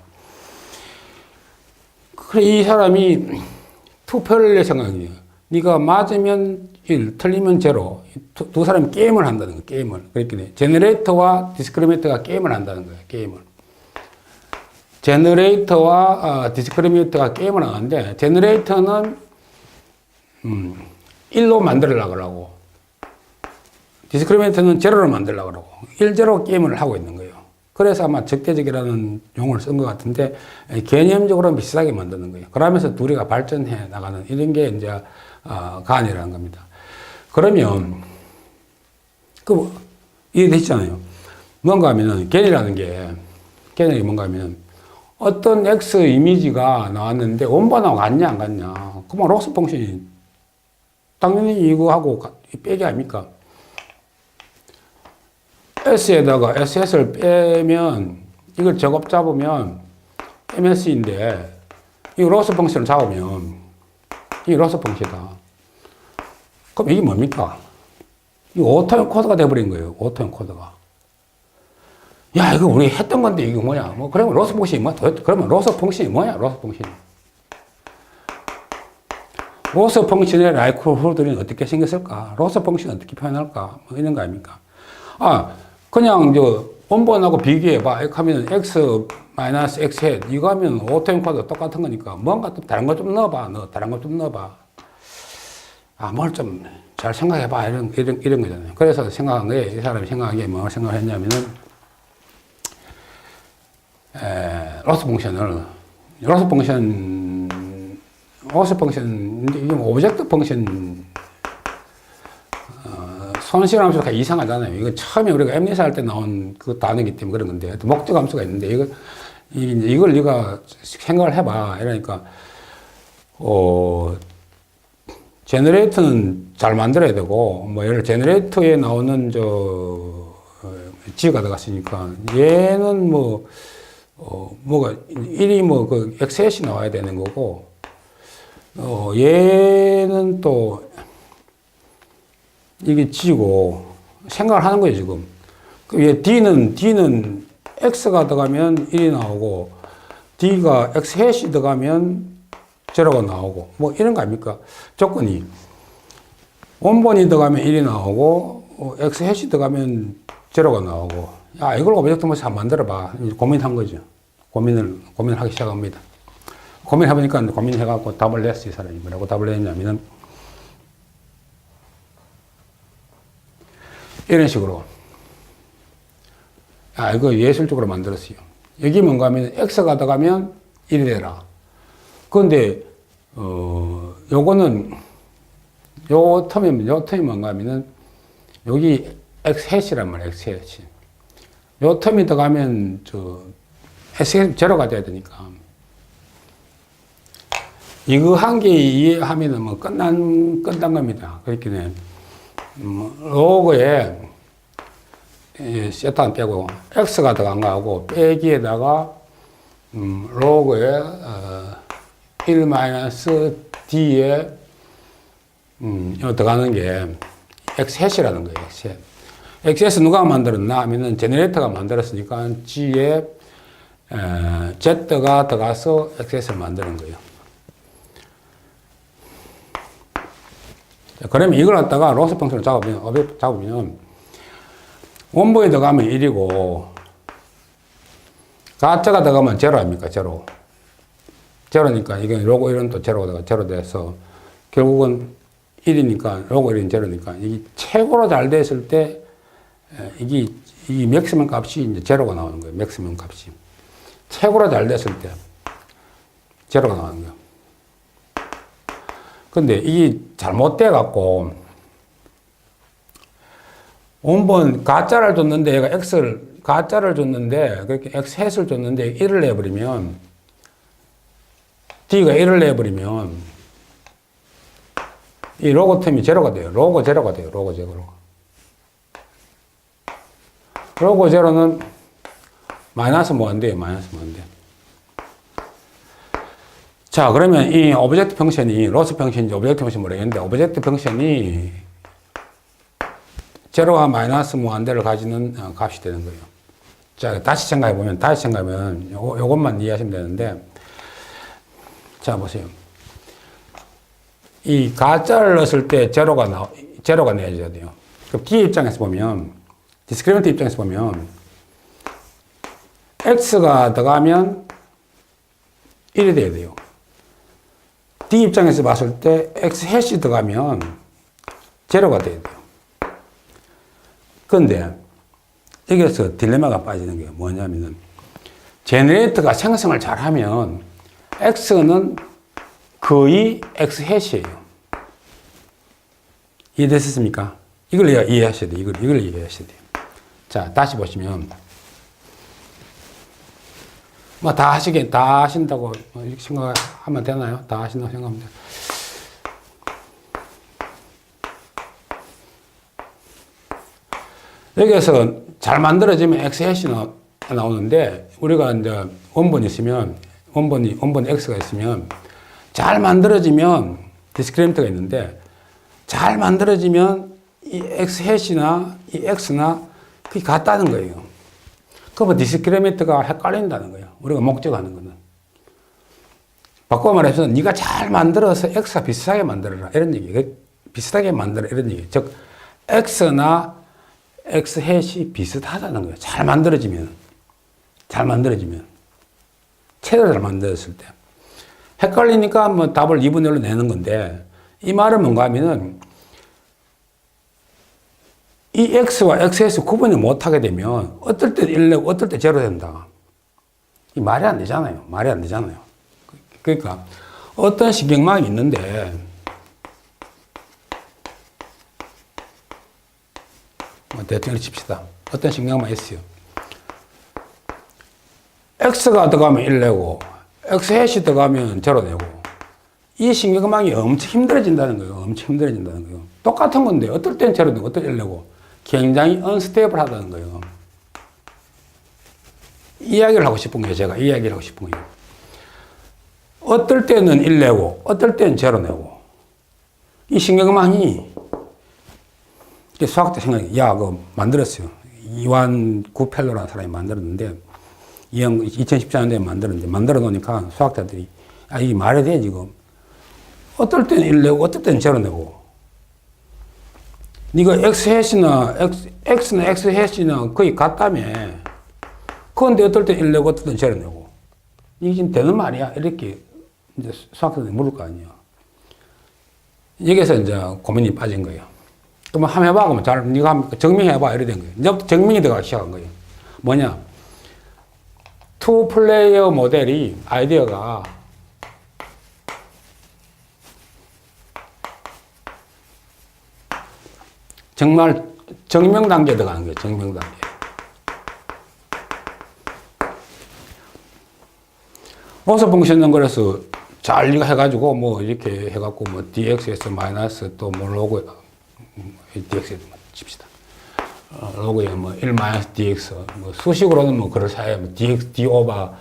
[SPEAKER 1] 그래 이 사람이 투표를 낼 생각이에요. 네가 맞으면 1, 틀리면 0. 두 사람이 게임을 한다는 거예요. 게임을. 그렇게 제너레이터와 디스크리미네이터가 게임을 한다는 거예요. 게임을. 제너레이터와 디스크리미네이터가 게임을 하는데 제너레이터는 1로 만들려고 하고 디스크리미네이터는 0로 만들려고 하고 1, 0 게임을 하고 있는 거예요. 그래서 아마 적대적이라는 용어를 쓴 것 같은데 개념적으로는 비슷하게 만드는 거예요. 그러면서 둘이가 발전해 나가는 이런 게 이제 간이라는 겁니다. 그러면 이해되시잖아요. 뭔가 하면은 개념이라는 게 뭔가 하면은 어떤 X 이미지가 나왔는데 원본하고 같냐 안 같냐. 그러면 로스 펑션이 당연히 이거하고 빼기 아닙니까? S에다가 SS를 빼면 이걸 제곱 잡으면 MS인데 이 로스 펑션을 잡으면 이 로스 펑션이다. 그럼 이게 뭡니까? 이 오토 코드가 돼버린 거예요. 오토 코드가. 야, 이거 우리 했던 건데 이게 뭐냐? 뭐 그러면 로스 펑션이 뭐야? 그러면 로스 펑션이 뭐야? 로스 펑션이. 로스 펑션의 라이크후드는 어떻게 생겼을까? 로스 펑션은 어떻게 표현할까? 뭐 이런 거 아닙니까? 그냥 원본하고 비교해봐. 이렇게 하면 x 마이너스 x 헷 이거 하면 오토 코드 똑같은 거니까 뭔가 또 다른 거 좀 넣어봐. 다른 거 좀 넣어봐. 뭘 좀 잘 생각해봐. 이런 거잖아요. 그래서 생각한 거에, 이 사람이 생각하기에 뭐 생각을 했냐면은, 로스 펑션, 이게 오브젝트 펑션, 손실 함수가 이상하잖아요. 이거 처음에 우리가 엠리사 할 때 나온 그 단어이기 때문에 그런 건데, 목적 함수가 있는데, 이걸 네가 생각을 해봐. 이러니까, 제너레이터는 잘 만들어야 되고, 뭐, 예를 들어, 제너레이터에 나오는 G가 들어갔으니까, 얘는 뭐가, 1이 그 엑셋이 나와야 되는 거고, 얘는 또, 이게 G고, 생각을 하는 거예요, 지금. 얘 D는 X가 들어가면 1이 나오고, D가 X 헷이 들어가면 0가 나오고, 뭐 이런 거 아닙니까? 조건이. 원본이 들어가면 1이 나오고, X 헷이 들어가면 0가 나오고, 야, 이걸 오브젝트 모습 한번 만들어봐. 고민한 거죠. 고민을 하기 시작합니다. 고민해보니까 고민해갖고 답을 냈어요, 이 사람이. 뭐라고 답을 냈냐면은, 이런 식으로. 이거 예술적으로 만들었어요. 여기 뭔가 하면 X가 들어가면 1이 되라. 그런데, 요거는, 요 텀이 뭔가 하면은, 여기 X 헷이란 말이에요, X 헷이. 요 텀이 들어가면 SX 제로가 돼야 되니까. 이거 한 개 이해하면은 뭐 끝난 겁니다. 그렇게 로그에 세트안 빼고 X가 들어간 거하고 빼기에다가 로그에 1-D에 들어가는 게 X 해시라는 거예요. X 해시. XS 누가 만들었나 하면은 제너레이터가 만들었으니까 G에 Z가 들어가서 XS를 만드는 거예요. 자, 그러면 이걸 갖다가 로스 펑션을 잡으면 원본에 들어가면 1이고 가짜가 들어가면 제로 아닙니까? 제로니까 이게 로고 1은 또 제로가 제로 돼서 결국은 1이니까 로고 1은 제로니까 이게 최고로 잘 됐을 때 이게 이 맥시멈 값이 이제 제로가 나오는 거예요. 맥시멈 값이 최고로 잘 됐을 때 제로가 나오는 거예요. 근데 이게 잘못돼 갖고 원본 가짜를 줬는데 얘가 x를 가짜를 줬는데 그렇게 x 햇을 줬는데 1을 내버리면 d가 1을 내버리면 이 로고 텀이 제로가 돼요. 로고 제로가 돼요. 로고 제로. 로고 제로는 마이너스 뭐 안 돼요. 마이너스 뭐 안 돼요. 자, 그러면 이 오브젝트 펑션이 로스 펑션인지 오브젝트 펑션 모르겠는데 오브젝트 펑션이 제로와 마이너스 무한대를 가지는 값이 되는 거예요. 자, 다시 생각해보면 요것만 이해하시면 되는데 자, 보세요. 이 가짜를 넣었을 때 제로가 내야져야 돼요. 그럼 D 입장에서 보면 디스크리미넌트 입장에서 보면 X가 들어가면 1이 돼야 돼요. D 입장에서 봤을 때 X 해시 들어가면 제로가 돼야 돼요. 그런데 여기서 딜레마가 빠지는 게 뭐냐면은 제너레이터가 생성을 잘하면 X는 거의 X 해시예요. 이해되셨습니까? 이걸 이해하셔야 돼요. 이걸 이해하셔야 돼요. 자, 다시 보시면 뭐 다 하신다고 생각하면 되나요? 다 하신다고 생각하면 돼요. 여기에서 잘 만들어지면 X 해시 나오는데 우리가 이제 원본이 있으면 원본 X가 있으면 잘 만들어지면 디스크리미넌트가 있는데 잘 만들어지면 이 X 해시나 이 X나 그게 같다는 거예요. 그러면 디스크리미넌트가 헷갈린다는 거예요. 우리가 목적하는 거는. 바꿔 말해서 네가 잘 만들어서 X가 비슷하게 만들어라 이런 얘기예요. 비슷하게 만들어 이런 얘기예요. 즉 X나 X 해시 비슷하다는 거예요. 잘 만들어지면 최대로 잘 만들었을 때 헷갈리니까 뭐 답을 2분의 1로 내는 건데 이 말은 뭔가 하면은 이 X와 XS 구분을 못하게 되면 어떨 때 1 내고 어떨 때 제로 된다. 이 말이 안 되잖아요. 그러니까 어떤 신경망이 있는데 대충 칩시다. 어떤 신경망이 있어요. X가 들어가면 1 내고 X 해시 들어가면 제로 내고 이 신경망이 엄청 힘들어진다는 거예요. 똑같은 건데 어떨 땐 제로 내고 어떨 땐 1 내고 굉장히 언스테이블 하다는 거예요. 이야기를 하고 싶은 거예요. 제가 이야기를 하고 싶은 거예요. 어떨 때는 1 내고 어떨 때는 제로 내고 이 신경망이 수학자 생각이 그거 만들었어요. 이완 구펠로라는 사람이 만들었는데 2014년도에 만들어 놓으니까 수학자들이 이게 말이 돼 지금. 어떨 때는 1 내고 어떨 때는 제로 내고 네가 X나 X해시나 거의 같다며. 그런데 어떨 때 1 내고 어떨 때 제로 내고. 이게 지금 되는 말이야? 이렇게 이제 수학자들이 물을 거 아니에요. 여기서 이제 고민이 빠진 거예요. 그러면 한번 해봐. 그러면 네가 증명해봐. 이래 된 거예요. 이제부터 증명이 들어가기 시작한 거예요. 뭐냐? 투 플레이어 모델이 아이디어가 정말 증명 단계에 들어가는 거예요. 증명 단계. 로스 펑션은 그래서 잘 이거 해가지고 뭐 이렇게 해갖고 뭐 dx에서 마이너스 또 뭐 로그 dx에 칩시다. 로그에 뭐 1 마이너스 dx 뭐 수식으로는 뭐 그럴 사이에 뭐 dx d 오버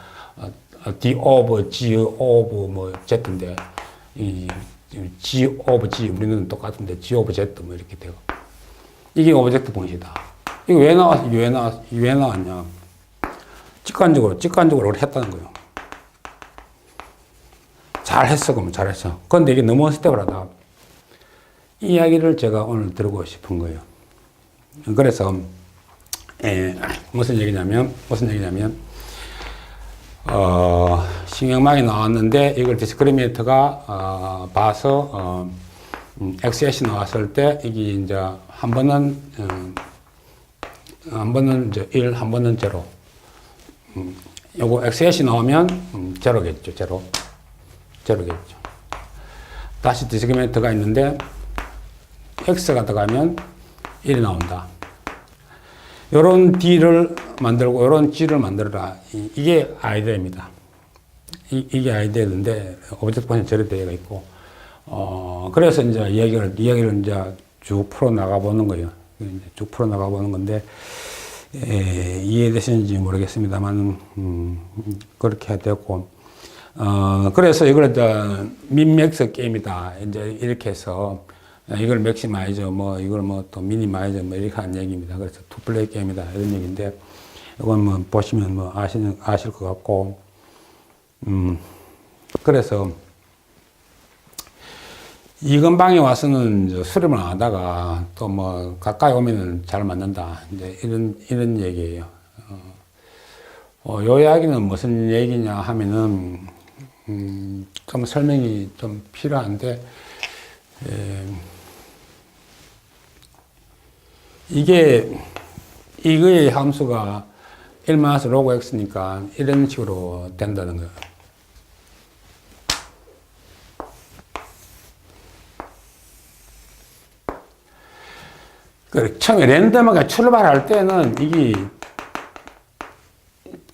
[SPEAKER 1] g 오브 뭐 z인데 이 g 오브 g 우리는 똑같은데 g 오브 z 뭐 이렇게 되고 이게 오브젝트 펑션이다. 이거 왜 나왔어? 이게 왜 나왔냐? 직관적으로 했다는 거예요. 잘했어, 그러면 잘했어. 그런데 이게 너무 스테블하다. 이 이야기를 제가 오늘 들고 싶은 거예요. 그래서, 무슨 얘기냐면, 신경망이 나왔는데, 이걸 디스크리미네이터가, 봐서, XS이 나왔을 때, 이게 이제, 한 번은 이제 1, 한 번은 0. 요거 XS이 나오면, 제로겠죠, 제로겠죠. 다시 디스크리미네이터가 있는데 X가 들어가면 1이 나온다. 요런 D를 만들고 요런 G를 만들어라. 이게 아이디어입니다. 이게 아이디어인데 오브젝트 펑션 저리 되어 있고 그래서 이제 이야기를 이제 쭉 풀어 나가 보는 거예요. 쭉 풀어 나가 보는 건데 이해되시는지 모르겠습니다만 그렇게 됐고 그래서 이걸 이제 민맥스 게임이다. 이제 이렇게 해서 이걸 맥시마이저 뭐 이걸 뭐 또 미니마이저 뭐 이렇게 하는 얘기입니다. 그래서 투플레이 게임이다 이런 얘기인데 이건 뭐 보시면 뭐 아실 것 같고 그래서 이건방에 와서는 이제 수렴을 안 하다가 또 뭐 가까이 오면은 잘 맞는다. 이제 이런 얘기예요. 요 이야기는 무슨 얘기냐 하면은 좀 설명이 좀 필요한데 이거의 함수가 1 로그 x니까 이런 식으로 된다는 거예요. 처음에 랜덤하게 출발할 때는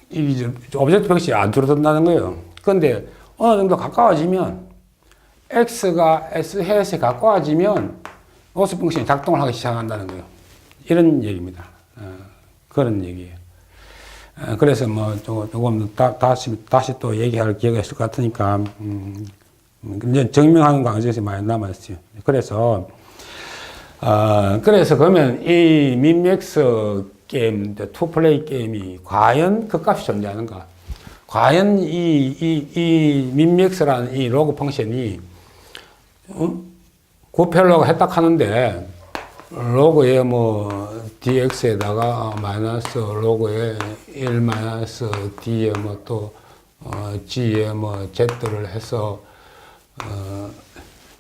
[SPEAKER 1] 이게 오브젝트 펑션이 안 줄어든다는 거예요. 그런데 어느 정도 가까워지면 x가 s-에 가까워지면 로스 펑션이 작동을 하기 시작한다는 거예요. 이런 얘기입니다. 그런 얘기예요. 그래서 뭐 조금 다시 또 얘기할 기회가 있을 것 같으니까 이제 증명하는 과정에서 많이 남았어요. 그래서 그러면 이 민맥스 게임, 투플레이 게임이 과연 그 값이 존재하는가? 과연 이 민맥스라는 이 로그 펑션이 구별로가 해탁하는데 로그에 뭐 dx에다가 마이너스 로그에 1 마이너스 d에 뭐 또 g에 뭐 z를 해서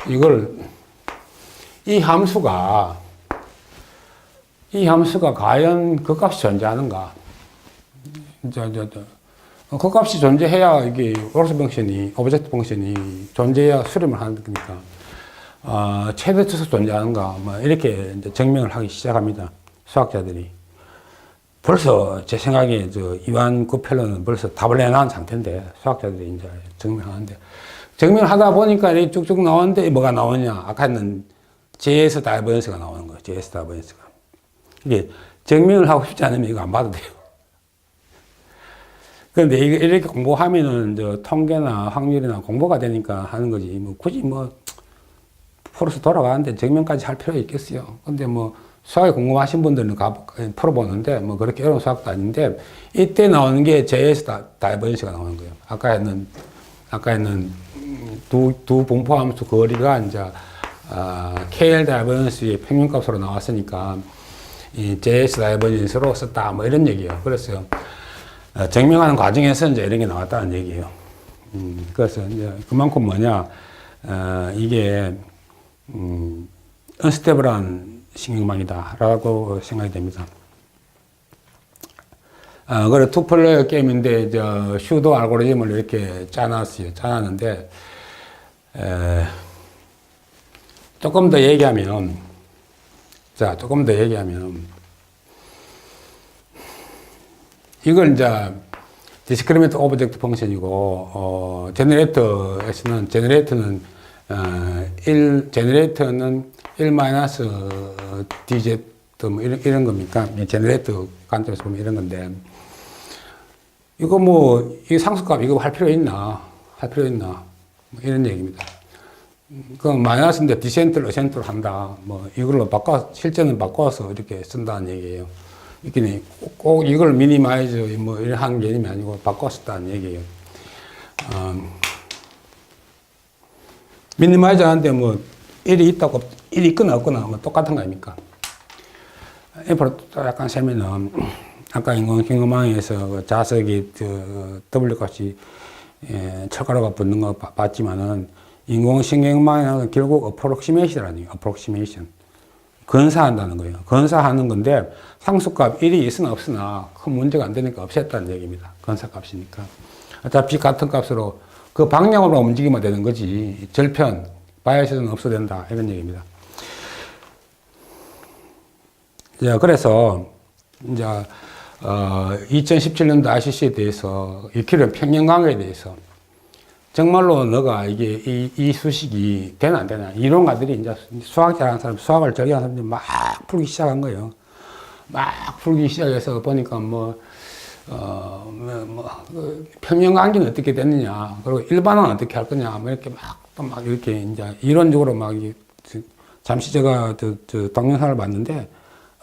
[SPEAKER 1] 이걸 이 함수가 과연 그 값이 존재하는가? 그 값이 존재해야 이게 로스 펑션이, 오브젝트 펑션이 존재해야 수렴을 하는 거니까, 최대치수 존재하는가? 뭐 이렇게 이제 증명을 하기 시작합니다. 수학자들이. 벌써 제 생각에 이완 구펠러는 벌써 답을 내놓은 상태인데, 수학자들이 이제 증명하는데, 증명하다 보니까 이렇게 쭉쭉 나오는데 뭐가 나오냐? 아까 했는 JS 다이버전스가 나오는 거예요. JS 다이버전스가. 이게 증명을 하고 싶지 않으면 이거 안 봐도 돼요. 그런데 이렇게 공부하면은 통계나 확률이나 공부가 되니까 하는 거지. 뭐 굳이 뭐 풀어서 돌아가는데 증명까지 할 필요가 있겠어요. 근데 뭐 수학이 궁금하신 분들은 풀어보는데 뭐 그렇게 어려운 수학도 아닌데 이때 나오는 게 JS 다이버전스가 나오는 거예요. 아까 했는 두 분포함수 거리가 이제 KL 다이버전스의 평균값으로 나왔으니까 이 JS 다이버전스로 썼다 뭐 이런 얘기예요. 그래서 증명하는 과정에서 이제 이런 게 나왔다는 얘기예요. 그래서 이제 그만큼 뭐냐 이게 언스테이블한 신경망이다라고 생각이 됩니다. 그래 투플레이어 게임인데 슈도 알고리즘을 이렇게 짜놨어요. 짜놨는데 조금 더 얘기하면 이걸 이제 디스크리미네이트 오브젝트 펑션이고, 제너레이터에서는, 제너레이터는 1 마이너스 dz 뭐 이런 겁니까? 제너레이터 관점에서 보면 이런 건데, 이거 뭐, 이 상수값 이거 할 필요 있나? 할 필요 있나? 뭐 이런 얘기입니다. 그 마이너스인데 디센트를 어센트로 한다. 뭐 이걸로 실제는 바꿔서 이렇게 쓴다는 얘기예요. 이게 꼭 이걸 미니마이즈 뭐 이런 한 개념이 아니고 바꿨었다는 얘기예요. 미니마이즈 하는데 뭐 1이 있다고 1이 있거나 없거나 뭐 똑같은 거 아닙니까? 앞으로 또 약간 세면은 아까 인공신경망에서 그 자석이 W 값이 철가루가 붙는 거 봤지만은 인공신경망은 결국 어프록시메이션이라는 거예요. 어프록시메이션. 건사한다는 거예요. 건사하는 건데 상수값 1이 있으나 없으나 큰 문제가 안 되니까 없앴다는 얘기입니다. 건사값이니까. 어차피 같은 값으로 그 방향으로 움직이면 되는 거지. 절편, 바이어스는 없어도 된다. 이런 얘기입니다. 자, 그래서 이제 2017년도 ICC에 대해서 익히는 평형관계에 대해서 정말로 너가 이게 이 수식이 되나 안 되나 이론가들이 이제 수학 잘하는 사람, 수학을 절개하는 사람들이 막 풀기 시작한 거예요. 막 풀기 시작해서 보니까 평형관계는 어떻게 됐느냐, 그리고 일반은 어떻게 할 거냐, 뭐 이렇게 막 이렇게 이제 이론적으로 잠시 제가 동영상을 봤는데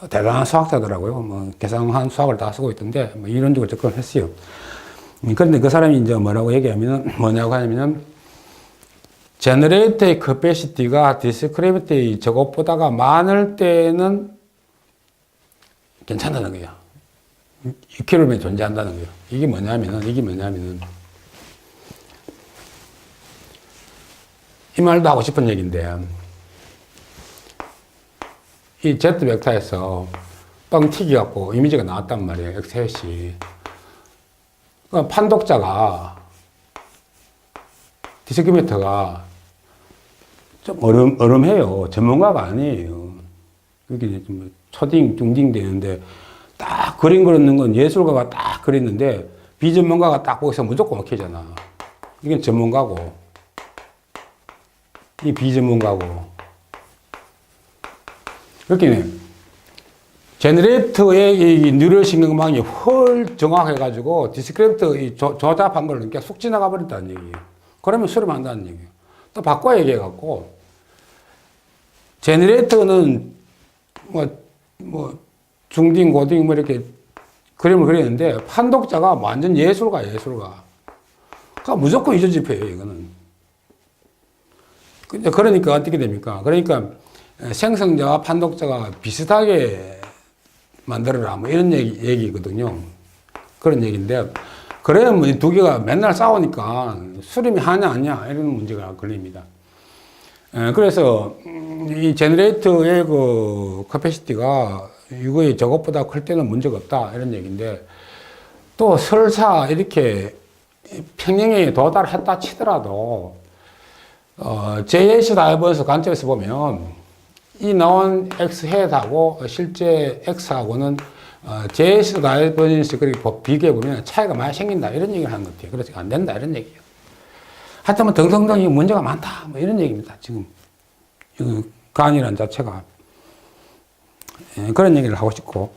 [SPEAKER 1] 대단한 수학자더라고요. 뭐 계산한 수학을 다 쓰고 있던데 뭐 이론적으로 접근을 했어요. 그런데 그 사람이 이제 뭐라고 뭐냐고 하냐면은, 제너레이터의 커패시티가 디스크리미티의 저것보다가 많을 때는 괜찮다는 거예요. 이큐름이 존재한다는 거예요. 이게 뭐냐면은, 이 말도 하고 싶은 얘기인데, 이 Z 벡터에서 뻥 튀겨갖고 이미지가 나왔단 말이에요. X-햇이. 판독자가, 디스크리미터가 좀 어름해요. 전문가가 아니에요. 이게 좀 초딩, 중딩 되는데, 딱 그림 그리는 건 예술가가 딱 그렸는데, 비전문가가 딱 보고서 무조건 오케이잖아. 이건 전문가고, 이 비전문가고. 그렇게 제너레이터의 이 뉴럴신경망이 헐 정확해가지고 디스크리미터 이 조잡한 걸 그냥 쑥 지나가 버렸다는 얘기예요. 그러면 수렴한다는 얘기예요. 또 바꿔 얘기해갖고, 제너레이터는 중딩, 고딩 뭐 이렇게 그림을 그리는데 판독자가 완전 예술가. 그러니까 무조건 이조집회예요, 이거는. 그러니까 어떻게 됩니까? 그러니까 생성자와 판독자가 비슷하게 만들어라, 뭐 이런 얘기거든요. 그런 얘기인데, 그래야 뭐 두 개가 맨날 싸우니까 수렴이 하냐 아니냐 이런 문제가 걸립니다. 그래서 이 제너레이터의 그 커패시티가 이거의 저것보다 클 때는 문제가 없다 이런 얘기인데, 또 설사 이렇게 평형에 도달했다 치더라도 JS 다이버스 관점에서 보면 이 나온 X-햇하고 실제 X하고는 JS 다이버전스 그리고 비교해보면 차이가 많이 생긴다 이런 얘기를 하는 것 같아요. 그래서 안 된다 이런 얘기예요. 하여튼 뭐 등등등이 문제가 많다 뭐 이런 얘기입니다. 지금 이 간이라는 자체가 그런 얘기를 하고 싶고,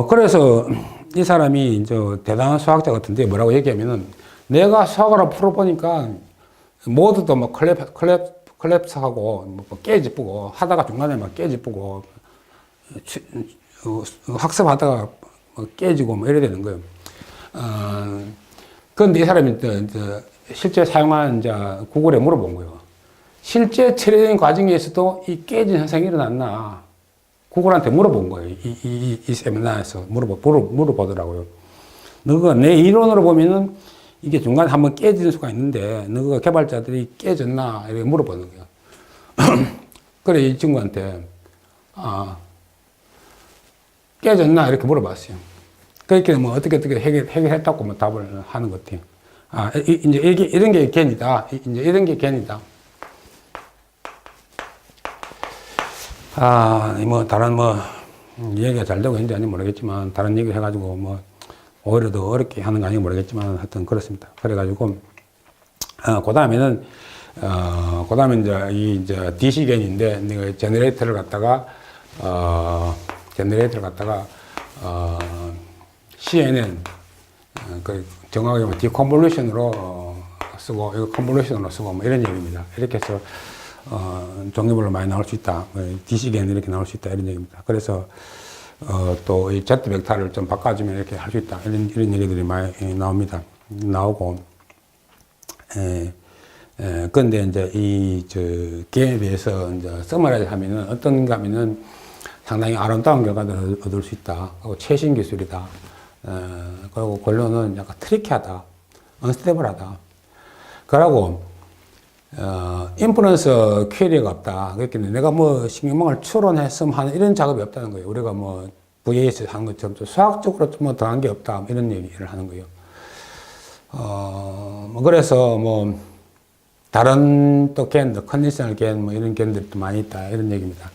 [SPEAKER 1] 그래서 이 사람이 이제 대단한 수학자 같은데 뭐라고 얘기하면은, 내가 수학으로 풀어보니까 모두도 뭐 컬랩스하고 뭐 깨지쁘고 하다가 중간에 막 깨지쁘고 학습하다가 깨지고 뭐 이래 되는 거예요. 그런데 이 사람이 실제 사용하는 구글에 물어본 거예요. 실제 트레이닝 과정에서도 이 깨진 현상이 일어났나? 구글한테 물어본 거예요. 이 세미나에서 물어보더라고요. 너가 내 이론으로 보면은 이게 중간에 한번 깨지는 수가 있는데, 너가 개발자들이 깨졌나? 이렇게 물어보는 거예요. 그래, 이 친구한테, 깨졌나? 이렇게 물어봤어요. 그렇게 뭐 어떻게 해결했다고 뭐 답을 하는 것 같아요. 이제 이런 게 괜이다. 이제 이런 게 괜이다. 뭐 다른 얘기가 잘 되고 있는지 아닌지 모르겠지만, 다른 얘기 해가지고 오히려 더 어렵게 하는 거 아닌지 모르겠지만 하여튼 그렇습니다. 그래가지고 그 다음에는 그 다음에 이제 DC겐인데 내가 제너레이터를 갖다가 CNN 그 정확하게 뭐 디컨볼루션으로 쓰고 이거 컨볼루션으로 쓰고 뭐 이런 얘기입니다. 이렇게 해서 종류별로 많이 나올 수 있다. DC겐 이렇게 나올 수 있다 이런 얘기입니다. 그래서 또 이 Z 벡터를 좀 바꿔주면 이렇게 할 수 있다 이런 얘기들이 많이 나옵니다. 나오고 근데 이제 게임에 비해서 이제 서머라이즈 하면은 어떤가 하면은 상당히 아름다운 결과를 얻을 수 있다. 그리고 최신 기술이다. 그리고 결론은 약간 트리키하다. 언스테이블하다. 그러고 인프런스 퀘리가 없다. 그렇기 때문에 내가 뭐 신경망을 추론했으면 하는 이런 작업이 없다는 거예요. 우리가 뭐 VAS 하는 것처럼 좀 수학적으로 뭐 더한 게 없다. 이런 얘기를 하는 거예요. 뭐 그래서 뭐 다른 또 겐들, 컨디셔널 겐, 뭐 이런 겐들도 많이 있다. 이런 얘기입니다.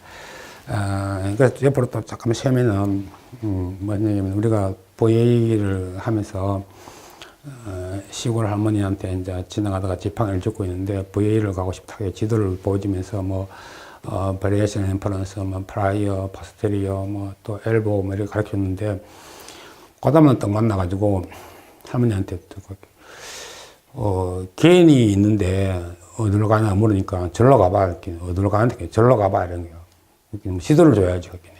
[SPEAKER 1] 그래서 옆으로 또 잠깐만 쉬면은, 뭐냐면 우리가 VA를 하면서, 시골 할머니한테 이제 지나가다가 지팡이를 짚고 있는데 VA를 가고 싶다고 지도를 보여주면서 뭐, 바리에이션 인퍼런스, 뭐, 프라이어, 포스테리어, 뭐, 또 엘보, 뭐, 이렇게 가르쳐 줬는데, 그 다음에 딱 만나가지고 할머니한테 개인이 있는데 어디로 가냐 물으니까 절로 가봐 이렇게 어디로 가는데 절로 가봐 이런 거요. 이렇게 지도를 줘야지 이렇게 네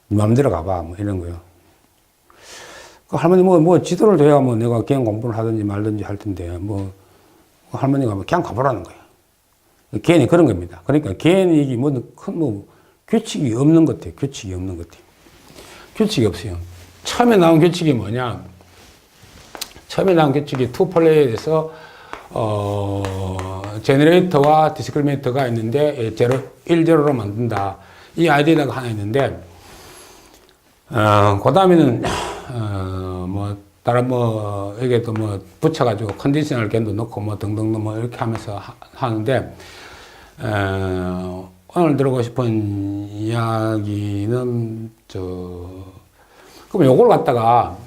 [SPEAKER 1] 마음대로 가봐 뭐 이런 거요. 그 할머니 뭐 지도를 줘야 뭐 내가 개인 공부를 하든지 말든지 할 텐데 뭐 할머니가 뭐 그냥 가보라는 거예요. 개인이 그런 겁니다. 그러니까 개인이 이게 큰 규칙이 없는 것 같아요. 규칙이 없는 것 같아요. 규칙이 없어요. 처음에 나온 규칙이 뭐냐? 처음에 나온 규칙이 투플레이에서 제너레이터와 디스크리미네이터가 있는데 1제로로 만든다. 이 아이디어가 하나 있는데 그 다음에는 뭐 다른 뭐 이게 또 뭐 붙여가지고 컨디셔널 겐도 넣고 뭐 등등 뭐 이렇게 하면서 하는데 오늘 들어보고 싶은 이야기는 그럼 요걸 갖다가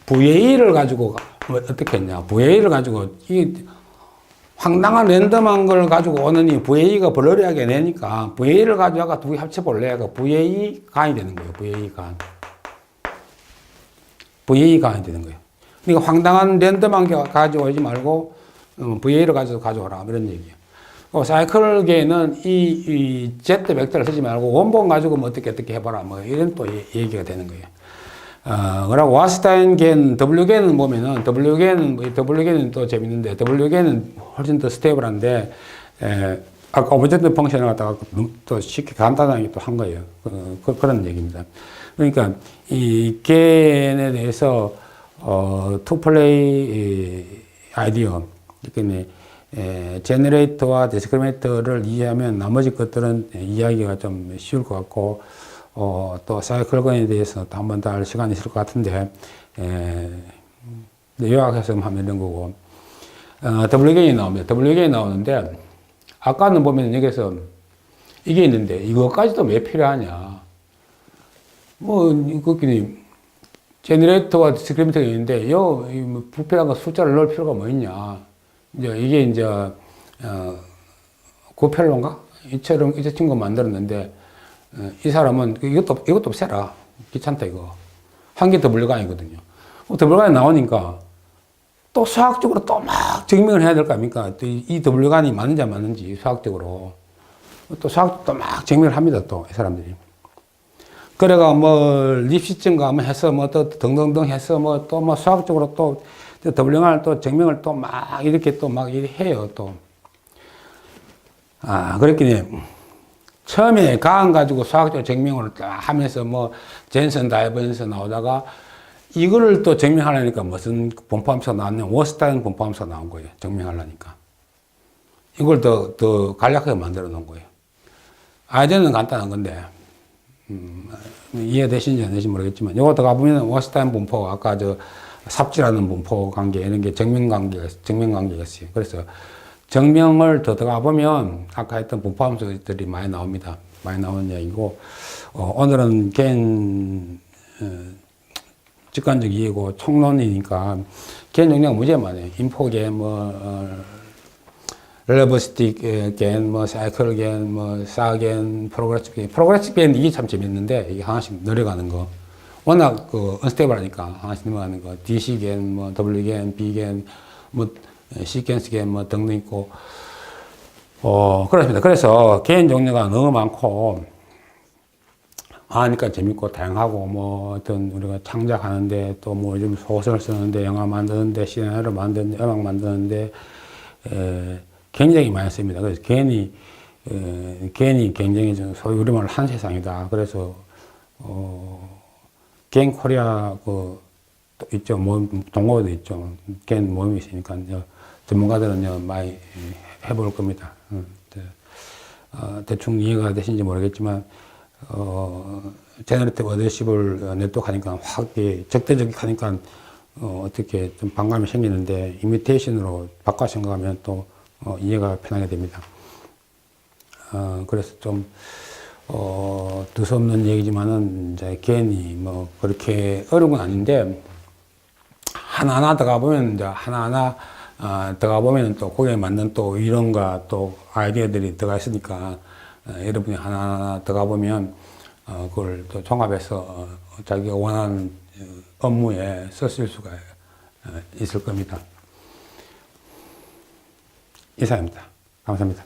[SPEAKER 1] VA를 가지고 어떻게 했냐? VA를 가지고 이 황당한 랜덤한 걸 가지고 오느니 VA가 블러리하게 내니까 VA를 가져다가 두 개 합쳐볼래? 그 VA 간이 되는 거예요. VA 간. VA 간이 되는 거예요. 그러니까 황당한 랜덤한 게 가져오지 말고 VA를 가져오라 이런 얘기예요. 사이클계는 이 Z 벡터를 쓰지 말고 원본 가지고 뭐 어떻게 해봐라 뭐 이런 또 얘기가 되는 거예요. 그리고 와스타인 겐, W겐은 보면은, W겐은 또 재밌는데, W겐은 훨씬 더 스테이블한데, 아까 오브젝트 펑션을 갖다가 또 쉽게 간단하게 또 한 거예요. 그런 얘기입니다. 그러니까, 이 겐에 대해서, 투플레이 아이디어, 그러니까, 제너레이터와 디스크리미네이터를 이해하면 나머지 것들은 이해하기가 좀 쉬울 것 같고, 또 사이클건에 대해서 또 한 번 더 할 시간이 있을 것 같은데, 요약해서 하면 이런 거고, WGN이 나옵니다. WGN이 나오는데, 아까는 보면 여기서 이게 있는데, 이거까지도 왜 필요하냐. 그렇게, 제너레이터와 디스크리미네이터가 있는데, 불필요한 거 숫자를 넣을 필요가 뭐 있냐. 이게 고펠로인가? 이 친구가 만들었는데, 이 사람은 이것도 세라. 귀찮다, 이거. 한 개 더블유간이거든요. 더블유간이 나오니까 또 수학적으로 또 막 증명을 해야 될 거 아닙니까? 또 이 더블유간이 맞는지 안 맞는지 수학적으로. 또 수학도 또 막 증명을 합니다, 또, 이 사람들이. 그래가 뭐, 립시증가 뭐 해서 뭐 또 등등등 해서 뭐 또 뭐 수학적으로 또 더블유간을 또 증명을 또 막 이렇게 또 막 해요, 또. 그랬더니, 처음에 가안 가지고 수학적 증명을 하면서 뭐 젠슨 다이버에서 나오다가 이거를 또 증명하려니까 무슨 분포함수가 나왔냐? 워스타인 분포함수가 나온 거예요. 증명하려니까. 이걸 더 간략하게 만들어 놓은 거예요. 아이디어는 간단한 건데 이해되시는지 안 되시는지 모르겠지만 요거 더 가보면 워스타인 분포 아까 삽질하는 분포 관계 이런 게 증명 관계가 있어요. 그래서 증명을 더 들어가 보면 아까 했던 분포함수들이 많이 나옵니다. 많이 나오는 이야기고 오늘은 직관적 이해고 총론이니까 개인 용량 무지하게 많아요. 인포겐, 렐러버스틱 겐, 사이클 겐, 사겐, 프로그레시브 겐. 프로그레시브 겐 이게 참 재밌는데 이게 하나씩 늘어가는 거. 워낙 언스테이블하니까 하나씩 늘어가는 거. DC 겐, W 겐, B 겐, 시퀀스 겐 등등 있고. 그렇습니다. 그래서 개인 종류가 너무 많고 하니까 재밌고 다양하고 어떤 우리가 창작하는데 또 요즘 소설 쓰는데 영화 만드는데 시나리오 만드는데 음악 만드는데 굉장히 많이 씁니다. 그래서 괜히 굉장히 소위 우리말 한 세상이다. 그래서 개인 코리아 또 있죠. 동호회도 있죠. 개인 모임이 있으니까 전문가들은 많이 해볼 겁니다. 대충 이해가 되신지 모르겠지만 제너레이티브 어드레시블 네트워크 하니까 확 적대적이 하니까 어떻게 좀 반감이 생기는데 이미테이션으로 바꿔 생각하면 또 이해가 편하게 됩니다. 그래서 좀 두서없는 얘기지만은 이제 괜히 그렇게 어려운 건 아닌데 하나하나 들어가 보면 이제 하나하나 들어가 보면 또 거기에 맞는 또 이론과 또 아이디어들이 들어가 있으니까 여러분이 하나하나 들어가 보면 그걸 또 종합해서 자기가 원하는 업무에 썼을 수가 있을 겁니다. 이상입니다. 감사합니다.